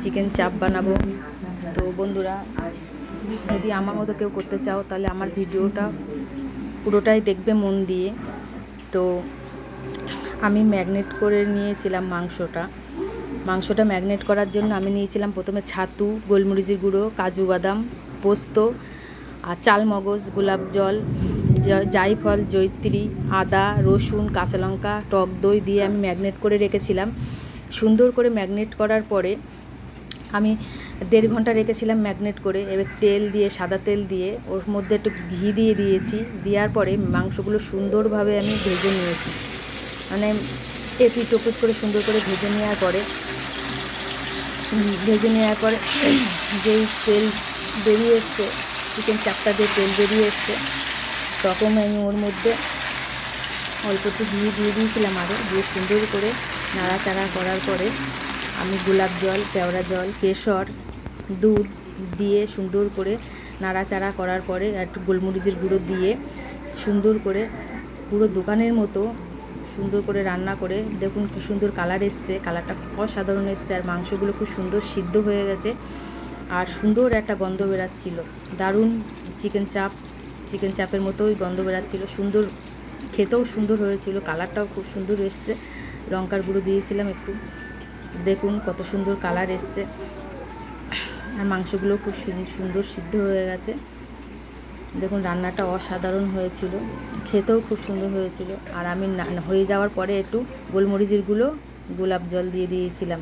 Chicken চাপ বানাবো। তো বন্ধুরা, যদি আমার মতো কেউ করতে চাও তাহলে আমার ভিডিওটা পুরোটাই দেখবে মন দিয়ে। তো আমি ম্যাগনেট করে নিয়েছিলাম মাংসটা ম্যাগনেট করার জন্য আমি নিয়েছিলাম প্রথমে ছাতু, গোলমরিচের গুঁড়ো, কাজু বাদাম, পোস্ত আর চাল মগজ, গোলাপ জল, জায়ফল, জয়িত্রী, আদা, রসুন, কাঁচা লঙ্কা, টক দই দিয়ে আমি ম্যাগনেট করে রেখেছিলাম। সুন্দর করে ম্যাগনেট করার পরে আমি 1.5 ঘন্টা রেখেছিলাম ম্যাগনেট করে। এবার তেল দিয়ে, সাদা তেল দিয়ে ওর মধ্যে একটু ঘি দিয়ে দিয়েছি। দেওয়ার পরে মাংসগুলো সুন্দরভাবে আমি ভেজে নিয়েছি, মানে এপিট ওপিট করে সুন্দর করে ভেজে নেওয়ার পরে যেই তেল বেরিয়ে এসছে, চিকেন চাপটা দিয়ে তেল বেরিয়ে এসছে, তখন আমি ওর মধ্যে অল্প একটু ঘি দিয়ে দিয়েছিলাম আরও, দিয়ে সুন্দর করে নাড়াচাড়া করার পরে আমি গোলাপ জল, কেওড়া জল, কেশর, দুধ দিয়ে সুন্দর করে নাড়াচাড়া করার পরে একটু গোলমরিচের গুঁড়ো দিয়ে সুন্দর করে পুরো দোকানের মতো সুন্দর করে রান্না করে, দেখুন কী সুন্দর কালার এসছে, কালারটা অসাধারণ এসছে। আর মাংসগুলো খুব সুন্দর সিদ্ধ হয়ে গেছে আর সুন্দর একটা গন্ধ বেরাচ্ছিল, দারুণ চিকেন চাপের মতোই গন্ধ বেরাচ্ছিল, সুন্দর খেতেও সুন্দর হয়েছিল, কালারটাও খুব সুন্দর এসছে। লঙ্কার গুঁড়ো দিয়েছিলাম একটু, দেখুন কত সুন্দর কালার এসছে। আর মাংসগুলো খুব সুন্দর সিদ্ধ হয়ে গেছে, দেখুন রান্নাটা অসাধারণ হয়েছিল, খেতেও খুব সুন্দর হয়েছিল। আর আমি হয়ে যাওয়ার পরে একটু গোলমরিচের গুঁড়ো, গোলাপ জল দিয়ে দিয়েছিলাম।